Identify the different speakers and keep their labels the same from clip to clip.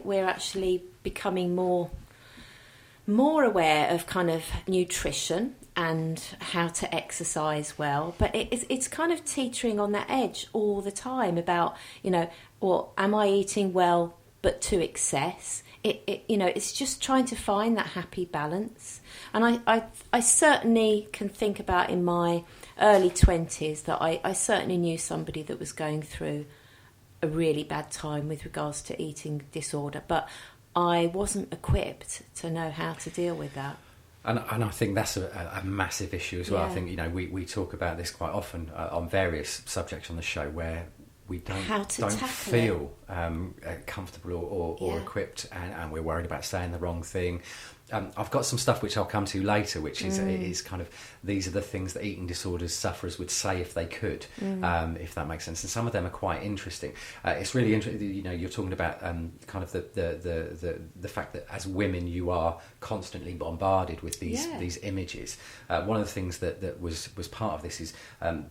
Speaker 1: we're actually becoming more aware of kind of nutrition and how to exercise well, but it's kind of teetering on that edge all the time about, well, am I eating well but to excess? It's just trying to find that happy balance. And I certainly can think about in my early 20s that I certainly knew somebody that was going through a really bad time with regards to eating disorder, but I wasn't equipped to know how to deal with that.
Speaker 2: And I think that's a massive issue as well.
Speaker 1: Yeah.
Speaker 2: I think, we talk about this quite often on various subjects on the show where we don't feel comfortable or equipped, and we're worried about saying the wrong thing. I've got some stuff which I'll come to later, which is kind of, these are the things that eating disorders sufferers would say if they could, if that makes sense. And some of them are quite interesting. It's really interesting. You're talking about kind of the fact that as women you are constantly bombarded with these images. One of the things that was part of this is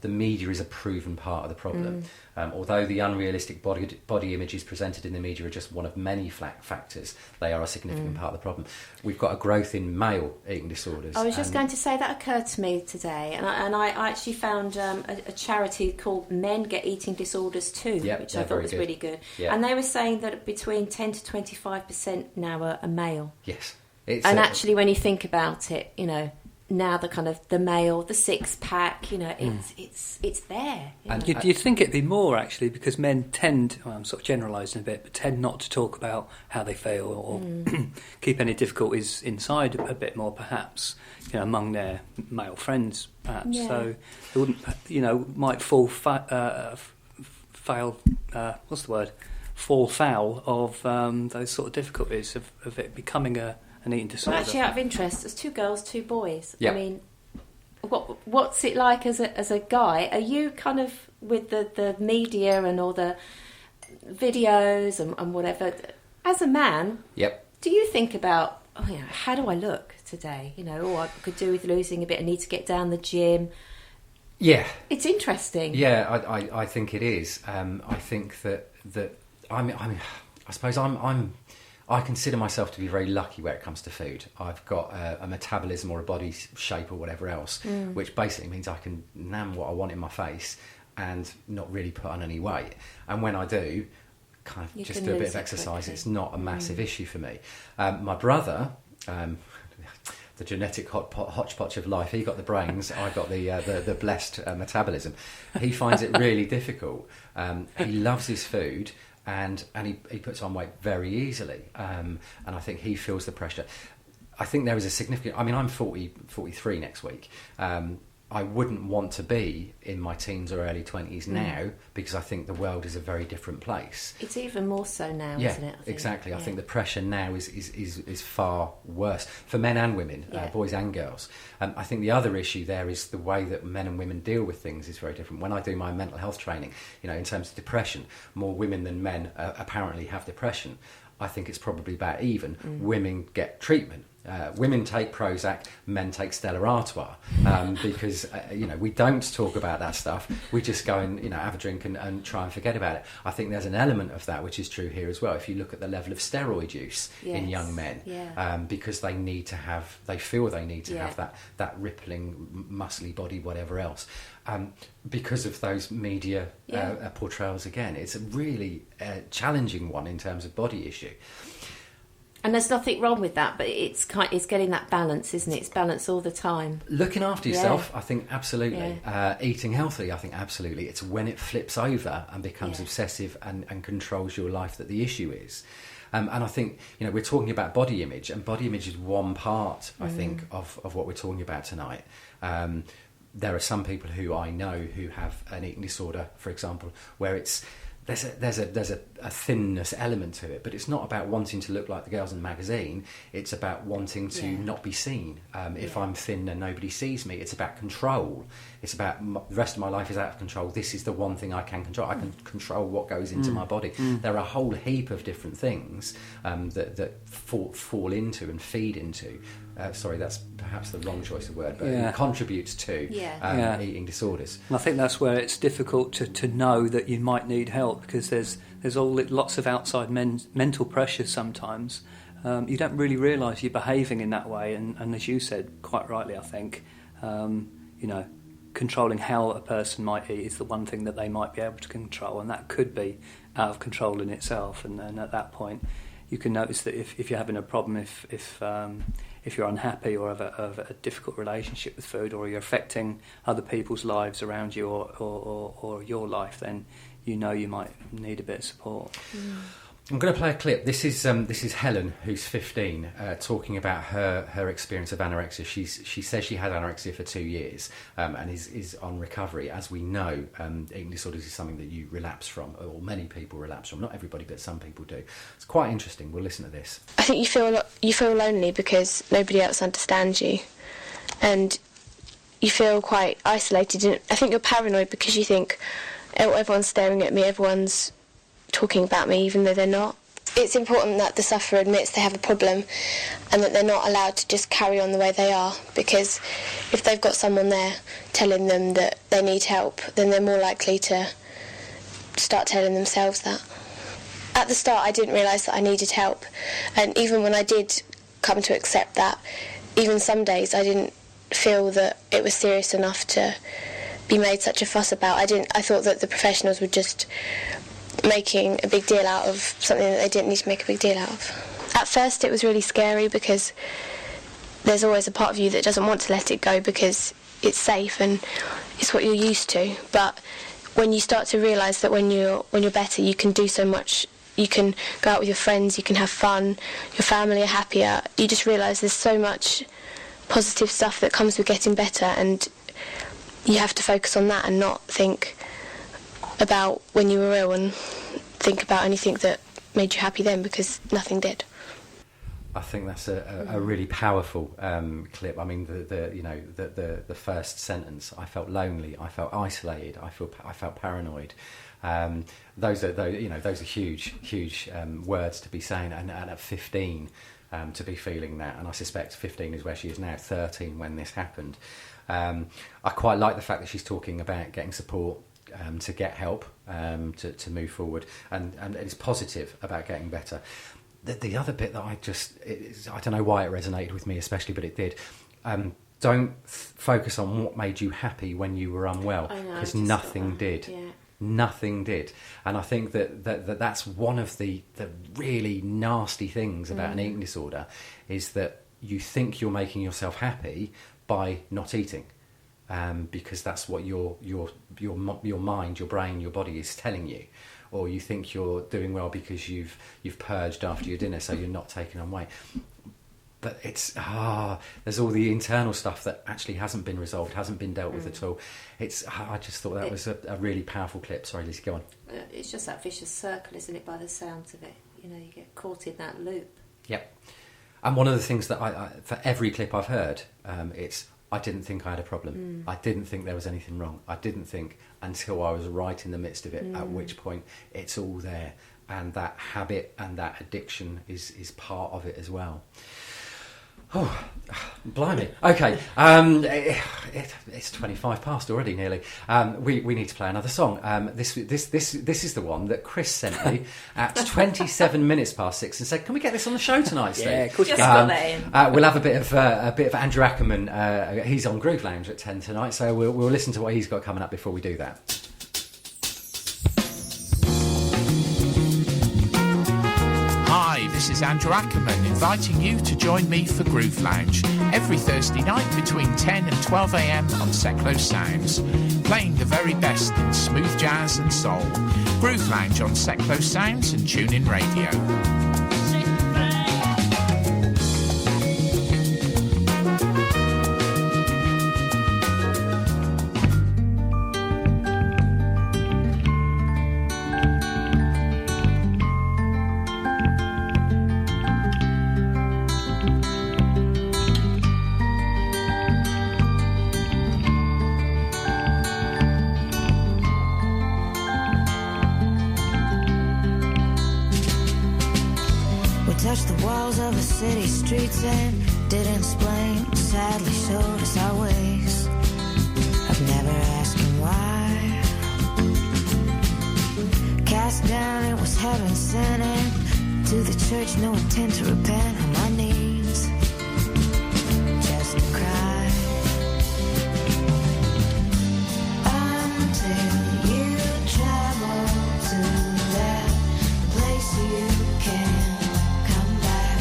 Speaker 2: the media is a proven part of the problem. Although the unrealistic body images presented in the media are just one of many factors, they are a significant part of the problem. We've got a growth in male eating disorders.
Speaker 1: I was just going to say that occurred to me today, and I actually found a charity called Men Get Eating Disorders Too, which I thought was really good. Yeah. And they were saying that between 10 to 25% now are male.
Speaker 2: Yes.
Speaker 1: Actually, when you think about it, now the kind of the male, the six pack, it's there.
Speaker 3: And do you think it'd be more actually, because men tend, I'm sort of generalising a bit, but tend not to talk about how they feel or keep any difficulties inside a bit more, perhaps, among their male friends, perhaps. Yeah. So they wouldn't, might fall foul of those sort of difficulties of it becoming an eating disorder.
Speaker 1: Well, actually, out of interest, there's 2 girls, 2 boys.
Speaker 2: Yep.
Speaker 1: I mean, what's it like as a guy? Are you kind of with the media and all the videos and whatever? As a man, do you think about, how do I look today? I could do with losing a bit. I need to get down the gym.
Speaker 2: Yeah,
Speaker 1: it's interesting.
Speaker 2: Yeah, I think it is. I think that I suppose I consider myself to be very lucky where it comes to food. I've got a metabolism or a body shape or whatever else, which basically means I can nam what I want in my face and not really put on any weight. And when I do, kind of just do a bit of exercise, quickly. It's not a massive issue for me. My brother, the genetic hodgepodge of life, he got the brains, I got the blessed metabolism. He finds it really difficult. He loves his food. And he puts on weight very easily, and I think he feels the pressure. I think there is a significant... I mean, I'm 43 next week. I wouldn't want to be in my teens or early 20s now, because I think the world is a very different place.
Speaker 1: It's even more so now, isn't it?
Speaker 2: Exactly. I think the pressure now is far worse for men and women, boys and girls. I think the other issue there is the way that men and women deal with things is very different. When I do my mental health training, in terms of depression, more women than men apparently have depression. I think it's probably about even. Women get treatment. Women take Prozac, men take Stella Artois, because we don't talk about that stuff. We just go and have a drink and try and forget about it. I think there's an element of that which is true here as well. If you look at the level of steroid use in young men, because they feel they need to have that rippling, muscly body, whatever else. Because of those media portrayals again, it's a really challenging one in terms of body issue.
Speaker 1: And there's nothing wrong with that, but it's getting that balance, isn't it? It's balance all the time.
Speaker 2: Looking after yourself, I think absolutely. Eating healthy, I think absolutely. It's when it flips over and becomes obsessive and controls your life that the issue is. And I think, we're talking about body image, and body image is one part, I think, of what we're talking about tonight. There are some people who I know who have an eating disorder, for example, where there's a thinness element to it, but it's not about wanting to look like the girls in the magazine. It's about wanting to not be seen. If I'm thin and nobody sees me, it's about control. It's about the rest of my life is out of control. This is the one thing I can control. I can control what goes into my body. There are a whole heap of different things that fall into and feed into. Sorry, that's perhaps the wrong choice of word, but it contributes to eating disorders.
Speaker 3: And I think that's where it's difficult to know that you might need help, because there's there's lots of outside mental pressure sometimes. You don't really realise you're behaving in that way, and as you said quite rightly, I think, controlling how a person might eat is the one thing that they might be able to control, and that could be out of control in itself. And at that point, you can notice that if you're having a problem, if you're unhappy or have a difficult relationship with food, or you're affecting other people's lives around you or your life, then you might need a bit of support.
Speaker 2: I'm going to play a clip. This is Helen, who's 15, talking about her experience of anorexia. She says she had anorexia for 2 years and is on recovery. As we know, eating disorders is something that you relapse from, or many people relapse from. Not everybody, but some people do. It's quite interesting. We'll listen to this.
Speaker 4: I think you feel lonely because nobody else understands you, and you feel quite isolated. And I think you're paranoid because you think, oh, everyone's staring at me, everyone's talking about me, even though they're not. It's important that the sufferer admits they have a problem and that they're not allowed to just carry on the way they are, because if they've got someone there telling them that they need help, then they're more likely to start telling themselves that. At the start, I didn't realise that I needed help, and even when I did come to accept that, even some days I didn't feel that it was serious enough to be made such a fuss about. I thought that the professionals were just making a big deal out of something that they didn't need to make a big deal out of. At first it was really scary, because there's always a part of you that doesn't want to let it go because it's safe and it's what you're used to. But when you start to realise that when you're better, you can do so much. You can go out with your friends, you can have fun, your family are happier. You just realise there's so much positive stuff that comes with getting better, and you have to focus on that and not think about when you were ill and think about anything that made you happy then, because nothing did.
Speaker 2: I think that's a really powerful clip. I mean, the first sentence, I felt lonely, I felt isolated, I felt paranoid. Those are huge words to be saying, and at 15 to be feeling that. And I suspect 15 is where she is now, 13 when this happened. I quite like the fact that she's talking about getting support, to get help, to move forward, and it's positive about getting better. The other bit that I don't know why it resonated with me especially, but it did. Don't focus on what made you happy when you were unwell, because nothing did. Yeah. Nothing did. And I think that's one of the really nasty things about an eating disorder, is that you think you're making yourself happy by not eating. Because that's what your mind, your brain, your body is telling you, or you think you're doing well because you've purged after your dinner, so you're not taking on weight. But there's all the internal stuff that actually hasn't been resolved, hasn't been dealt with at all. I just thought that was a really powerful clip. Sorry, Lisa, go on.
Speaker 1: It's just that vicious circle, isn't it? By the sounds of it, you get caught in that loop.
Speaker 2: Yep. And one of the things that I for every clip I've heard, it's, I didn't think I had a problem. I didn't think there was anything wrong. I didn't think until I was right in the midst of it, at which point it's all there. And that habit and that addiction is part of it as well. Oh, blimey. Okay, it's 25 past already, nearly. We need to play another song. This is the one that Chris sent me at 27 minutes past 6 and said, "Can we get this on the show tonight, Steve?"
Speaker 3: Yeah, of course.
Speaker 1: Just got that in.
Speaker 2: We'll have a bit of Andrew Ackerman. He's on Groove Lounge at 10 tonight, so we'll listen to what he's got coming up before we do that.
Speaker 5: Hi, this is Andrew Ackerman inviting you to join me for Groove Lounge every Thursday night between 10 and 12 a.m. on Seclo Sounds, playing the very best in smooth jazz and soul. Groove Lounge on Seclo Sounds and TuneIn Radio.
Speaker 6: Touched the walls of a city streets and didn't explain, sadly showed us our ways. I've never asked him why. cast down, it was heaven sent. And to the church, no intent to repent. On my knees, just to cry. Until you travel to that place you can come back,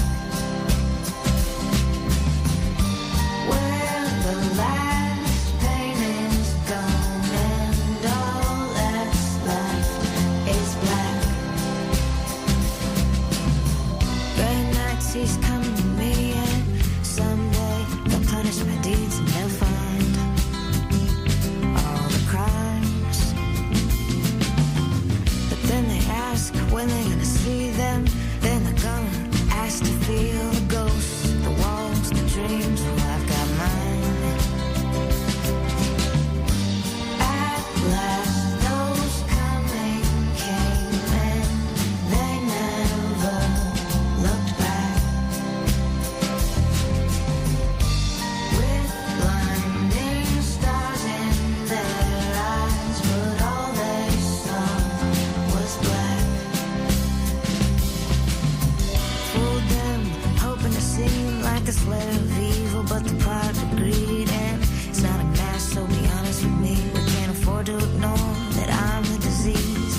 Speaker 6: where the last pain is gone and all that's left is black. Gray nights, he's coming to me, and someday they'll punish my deeds and they'll find all the crimes. But then they ask when they're gonna see them. Then they're gonna ask to feel the ghosts, the walls, the dreams. Well, I've got mine. At last, those coming came, and they never looked back. With blinding stars in their eyes, but all they saw was black. Fooled them, hoping to seem like a slave of evil, but the product of greed. And it's not a mask, so be honest with me. We can't afford to ignore that I'm the disease.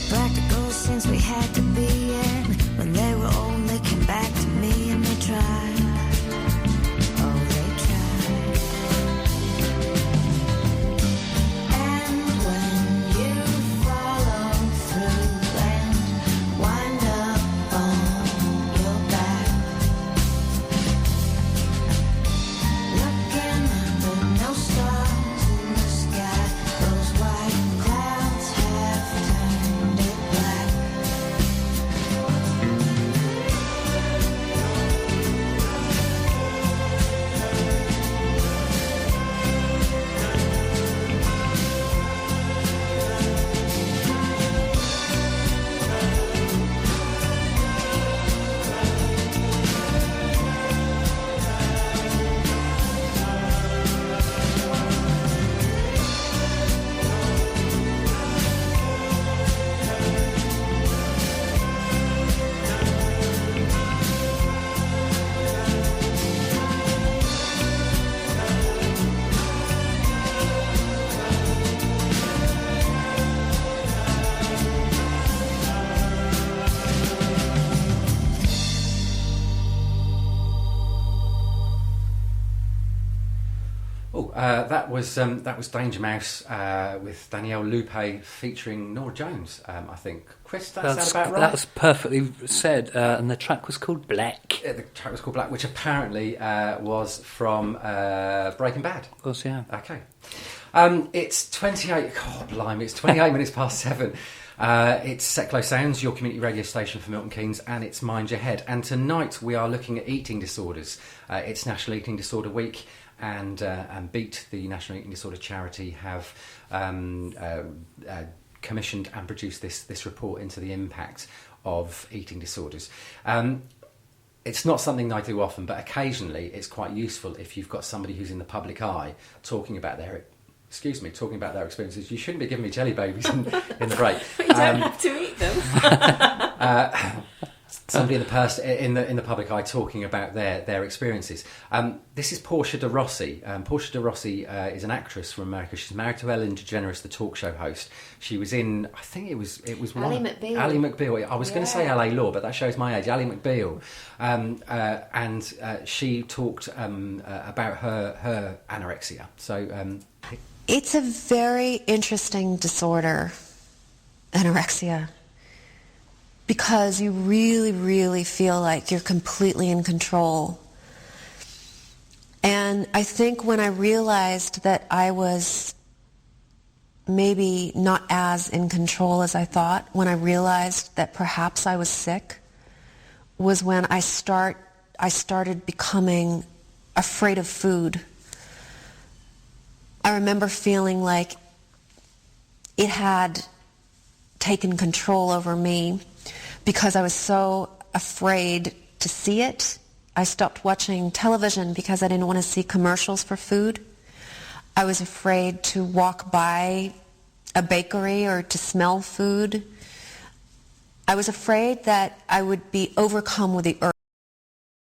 Speaker 6: Practical since we had to be, and when they were old, they came back to me and they tried. Oh, they tried. And when you follow through and wind up on your back, looking up but no stars in the sky, those white clouds have turned it black.
Speaker 2: That was Danger Mouse with Danielle Lupe featuring Norah Jones, I think. Chris, that sound about right?
Speaker 3: That was perfectly said, and the track was called Black.
Speaker 2: The track was called Black, which apparently was from Breaking Bad.
Speaker 3: Of course, yeah.
Speaker 2: Okay. It's 28... God, blimey, it's 28 minutes past 7. It's Seclo Sounds, your community radio station for Milton Keynes, and it's Mind Your Head. And tonight we are looking at eating disorders. It's National Eating Disorder Week, and Beat, the National Eating Disorder charity, have commissioned and produced this report into the impact of eating disorders. It's not something I do often, but occasionally it's quite useful if you've got somebody who's in the public eye talking about their experiences. You shouldn't be giving me jelly babies in the break.
Speaker 1: You don't have to eat them.
Speaker 2: Somebody in the public eye talking about their experiences. This is Portia de Rossi. Portia de Rossi is an actress from America. She's married to Ellen DeGeneres, the talk show host. She was in, I think it was
Speaker 1: Ally McBeal.
Speaker 2: Ally McBeal. I was going to say L.A. Law, but that shows my age. Ally McBeal, and she talked about her anorexia. So
Speaker 7: it's a very interesting disorder, anorexia. Because you really, really feel like you're completely in control. And I think when I realized that I was maybe not as in control as I thought, when I realized that perhaps I was sick, was when I started becoming afraid of food. I remember feeling like it had taken control over me. Because I was so afraid to see it, I stopped watching television because I didn't want to see commercials for food. I was afraid to walk by a bakery or to smell food. I was afraid that I would be overcome with the urge